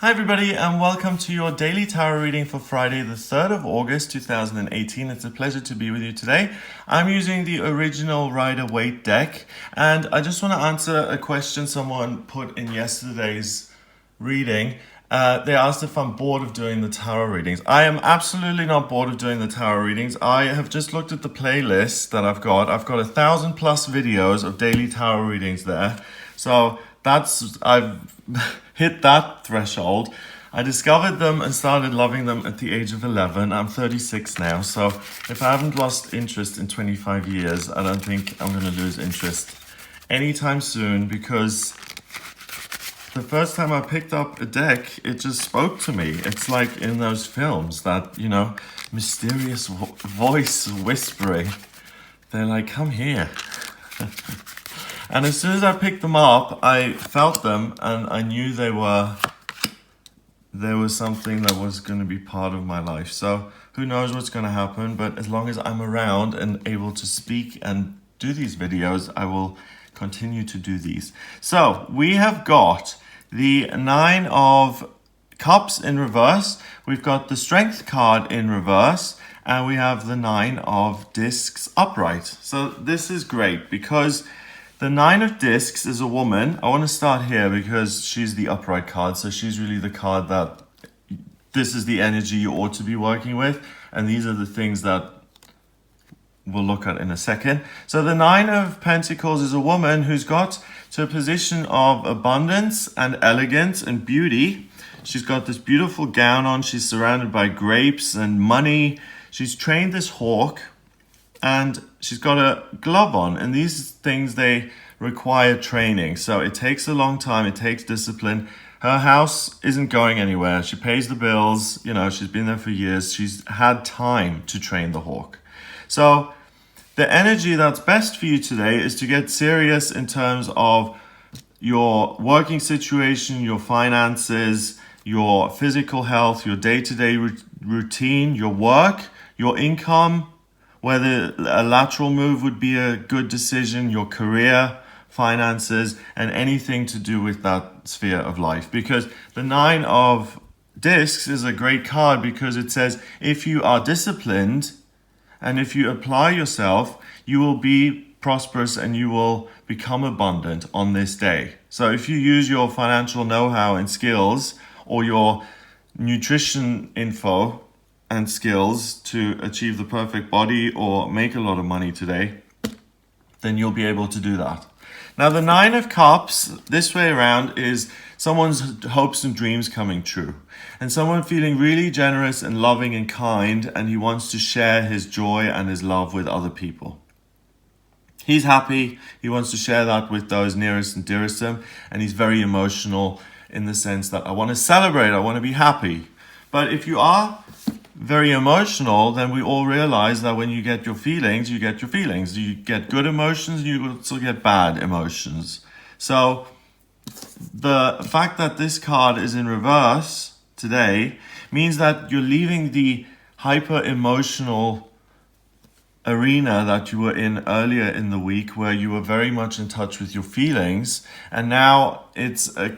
Hi, everybody, and welcome to your daily tarot reading for Friday, the 3rd of August 2018. It's a pleasure to be with you today. I'm using the original Rider-Waite deck, and I just want to answer a question someone put in yesterday's reading. They asked if I'm bored of doing the tarot readings. I am absolutely not bored of doing the tarot readings. I have just looked at the playlist that I've got. I've got 1,000 plus videos of daily tarot readings there. So I've hit that threshold. I discovered them and started loving them at the age of 11. I'm 36 now, so if I haven't lost interest in 25 years, I don't think I'm going to lose interest anytime soon, because the first time I picked up a deck, it just spoke to me. It's like in those films, that, mysterious voice whispering. They're like, come here. And as soon as I picked them up, I felt them and I knew there was something that was going to be part of my life. So who knows what's going to happen, but as long as I'm around and able to speak and do these videos, I will continue to do these. So we have got the 9 of Cups in reverse, we've got the Strength card in reverse, and we have the 9 of Discs upright. So this is great because the 9 of Discs is a woman. I want to start here because she's the upright card, so she's really the card that this is the energy you ought to be working with, and these are the things that we'll look at in a second. So the 9 of Pentacles is a woman who's got to a position of abundance and elegance and beauty. She's got this beautiful gown on. She's surrounded by grapes and money. She's trained this hawk, and she's got a glove on. And these things, they require training. So it takes a long time. It takes discipline. Her house isn't going anywhere. She pays the bills. She's been there for years. She's had time to train the hawk. So the energy that's best for you today is to get serious in terms of your working situation, your finances, your physical health, your day-to-day routine, your work, your income, whether a lateral move would be a good decision, your career, finances, and anything to do with that sphere of life. Because the 9 of Discs is a great card because it says if you are disciplined and if you apply yourself, you will be prosperous and you will become abundant on this day. So if you use your financial know-how and skills, or your nutrition info and skills to achieve the perfect body or make a lot of money today, then you'll be able to do that. Now the 9 of Cups, this way around, is someone's hopes and dreams coming true. And someone feeling really generous and loving and kind, and he wants to share his joy and his love with other people. He's happy, he wants to share that with those nearest and dearest to him, and he's very emotional in the sense that I want to celebrate, I want to be happy. But if you are very emotional, then we all realize that when you get your feelings, you get your feelings. You get good emotions, you also get bad emotions. So the fact that this card is in reverse today means that you're leaving the hyper emotional arena that you were in earlier in the week, where you were very much in touch with your feelings, and now it's a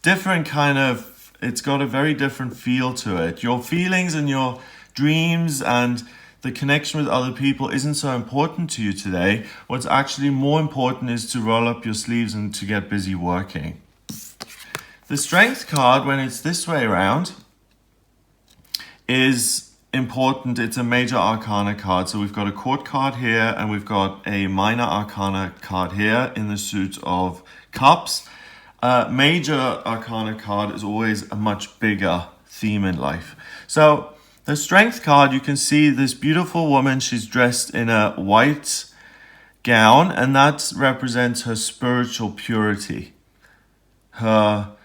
different kind of, it's got a very different feel to it. Your feelings and your dreams and the connection with other people isn't so important to you today. What's actually more important is to roll up your sleeves and to get busy working. The Strength card, when it's this way around, is important. It's a major arcana card. So we've got a court card here and we've got a minor arcana card here in the suit of Cups. Major arcana card is always a much bigger theme in life. So the Strength card, you can see this beautiful woman. She's dressed in a white gown, and that represents her spiritual purity, her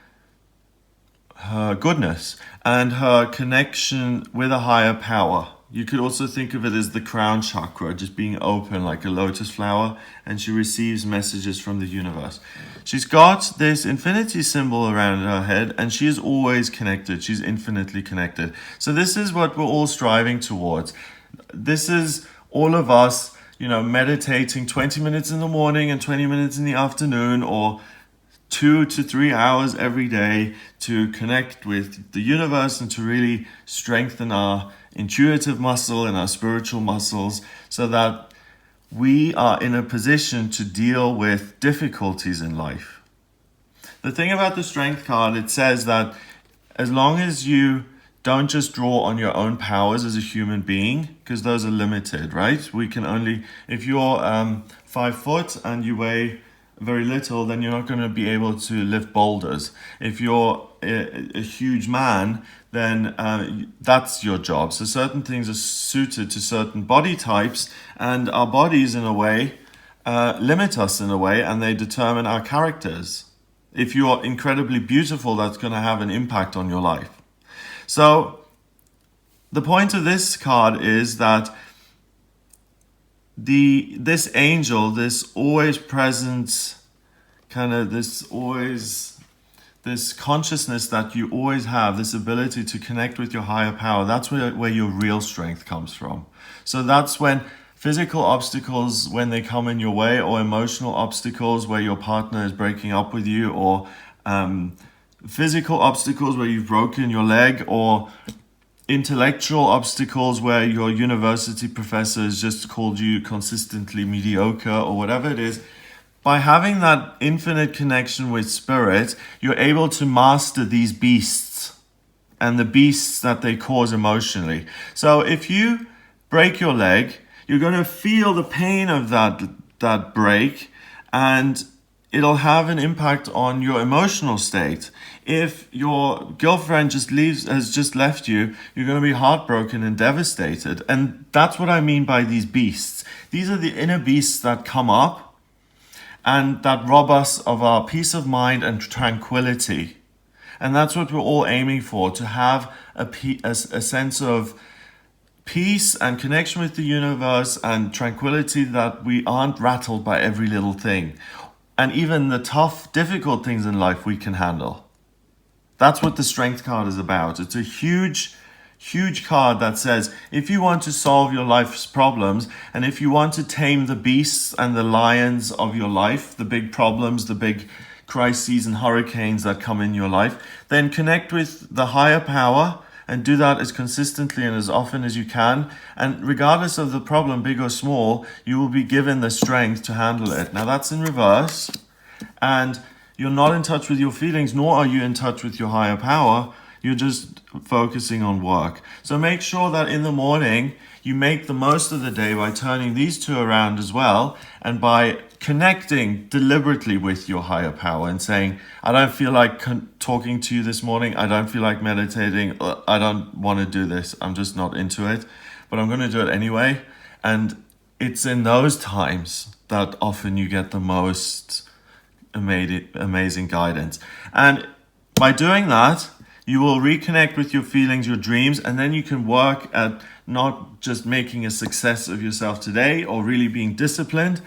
goodness, and her connection with a higher power. You could also think of it as the crown chakra, just being open like a lotus flower, and she receives messages from the universe. She's got this infinity symbol around her head, and she is always connected. She's infinitely connected. So this is what we're all striving towards. This is all of us, meditating 20 minutes in the morning and 20 minutes in the afternoon, or 2 to 3 hours every day to connect with the universe and to really strengthen our intuitive muscle and our spiritual muscles so that we are in a position to deal with difficulties in life. The thing about the Strength card, it says that as long as you don't just draw on your own powers as a human being, because those are limited, right? We can only, if you're 5 foot and you weigh very little, then you're not going to be able to lift boulders. If you're a huge man, then that's your job. So certain things are suited to certain body types, and our bodies in a way limit us in a way, and they determine our characters. If you are incredibly beautiful, that's going to have an impact on your life. So the point of this card is that this angel, this always present kind of this consciousness that you always have, this ability to connect with your higher power, that's where your real strength comes from. So that's when physical obstacles, when they come in your way, or emotional obstacles where your partner is breaking up with you, or physical obstacles where you've broken your leg, or intellectual obstacles where your university professor has just called you consistently mediocre, or whatever it is. By having that infinite connection with spirit, you're able to master these beasts and the beasts that they cause emotionally. So if you break your leg, you're going to feel the pain of that break, and it'll have an impact on your emotional state. If your girlfriend has just left you, you're going to be heartbroken and devastated. And that's what I mean by these beasts. These are the inner beasts that come up and that rob us of our peace of mind and tranquility. And that's what we're all aiming for, to have a sense of peace and connection with the universe and tranquility, that we aren't rattled by every little thing. And even the tough, difficult things in life we can handle. That's what the Strength card is about. It's a huge, huge card that says, if you want to solve your life's problems, and if you want to tame the beasts and the lions of your life, the big problems, the big crises and hurricanes that come in your life, then connect with the higher power and do that as consistently and as often as you can. And regardless of the problem, big or small, you will be given the strength to handle it. Now that's in reverse, and you're not in touch with your feelings, nor are you in touch with your higher power. You're just focusing on work. So make sure that in the morning, you make the most of the day by turning these two around as well, and by connecting deliberately with your higher power and saying, I don't feel like talking to you this morning. I don't feel like meditating. I don't want to do this. I'm just not into it, but I'm going to do it anyway. And it's in those times that often you get the most amazing guidance. And by doing that, you will reconnect with your feelings, your dreams, and then you can work at not just making a success of yourself today or really being disciplined,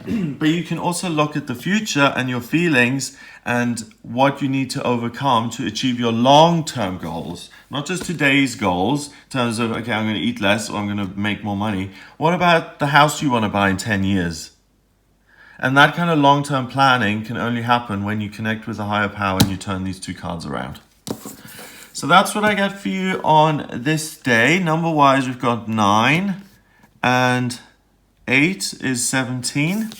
but you can also look at the future and your feelings and what you need to overcome to achieve your long-term goals, not just today's goals in terms of, okay, I'm going to eat less or I'm going to make more money. What about the house you want to buy in 10 years? And that kind of long-term planning can only happen when you connect with a higher power and you turn these two cards around. So that's what I got for you on this day. Number-wise, we've got 9 and 8 is 17.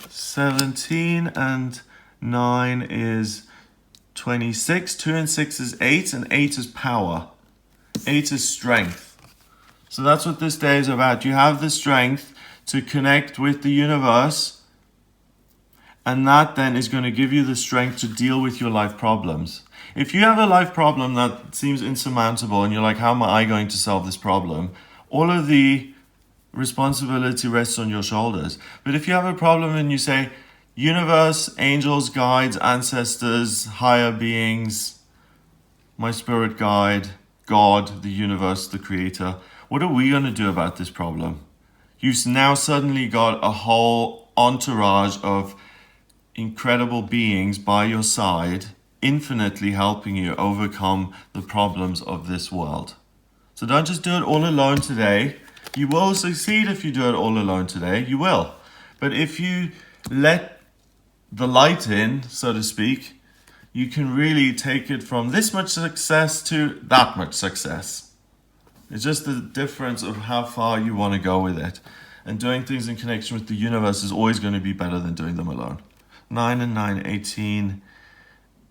17 and 9 is 26. 2 and 6 is 8, and 8 is power. 8 is strength. So that's what this day is about. You have the strength to connect with the universe, and that then is going to give you the strength to deal with your life problems. If you have a life problem that seems insurmountable and you're like, how am I going to solve this problem? All of the responsibility rests on your shoulders. But if you have a problem and you say, universe, angels, guides, ancestors, higher beings, my spirit guide, God, the universe, the creator, what are we going to do about this problem? You've now suddenly got a whole entourage of incredible beings by your side, infinitely helping you overcome the problems of this world. So don't just do it all alone today. You will succeed if you do it all alone today. You will. But if you let the light in, so to speak, you can really take it from this much success to that much success. It's just the difference of how far you want to go with it. And doing things in connection with the universe is always going to be better than doing them alone. 9 and 9, 18.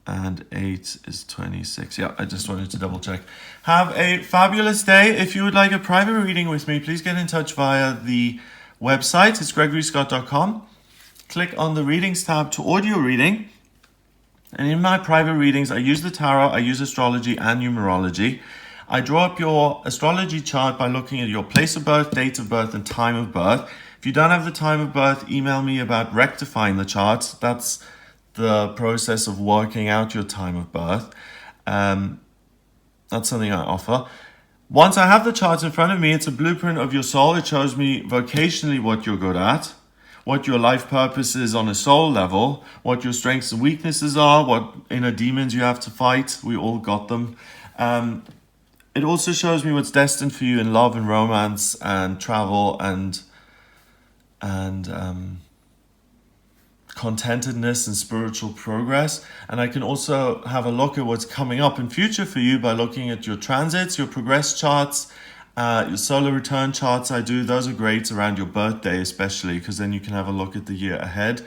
And 8 is 26. Yeah, I just wanted to double check. Have a fabulous day. If you would like a private reading with me, please get in touch via the website. It's gregoryscott.com. Click on the readings tab to audio reading. And in my private readings, I use the tarot, I use astrology and numerology. I draw up your astrology chart by looking at your place of birth, date of birth, and time of birth. If you don't have the time of birth, email me about rectifying the charts. That's the process of working out your time of birth. That's something I offer. Once I have the charts in front of me, it's a blueprint of your soul. It shows me vocationally what you're good at, what your life purpose is on a soul level, what your strengths and weaknesses are, what inner demons you have to fight. We all got them. It also shows me what's destined for you in love and romance and travel and contentedness and spiritual progress. And I can also have a look at what's coming up in future for you by looking at your transits, your progress charts, your solar return charts I do. Those are great around your birthday especially, because then you can have a look at the year ahead.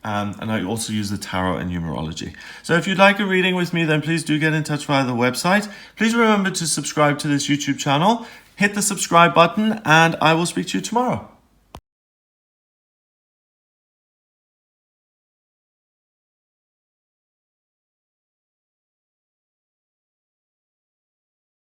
And I also use the tarot and numerology. So if you'd like a reading with me, then please do get in touch via the website. Please remember to subscribe to this YouTube channel. Hit the subscribe button and I will speak to you tomorrow.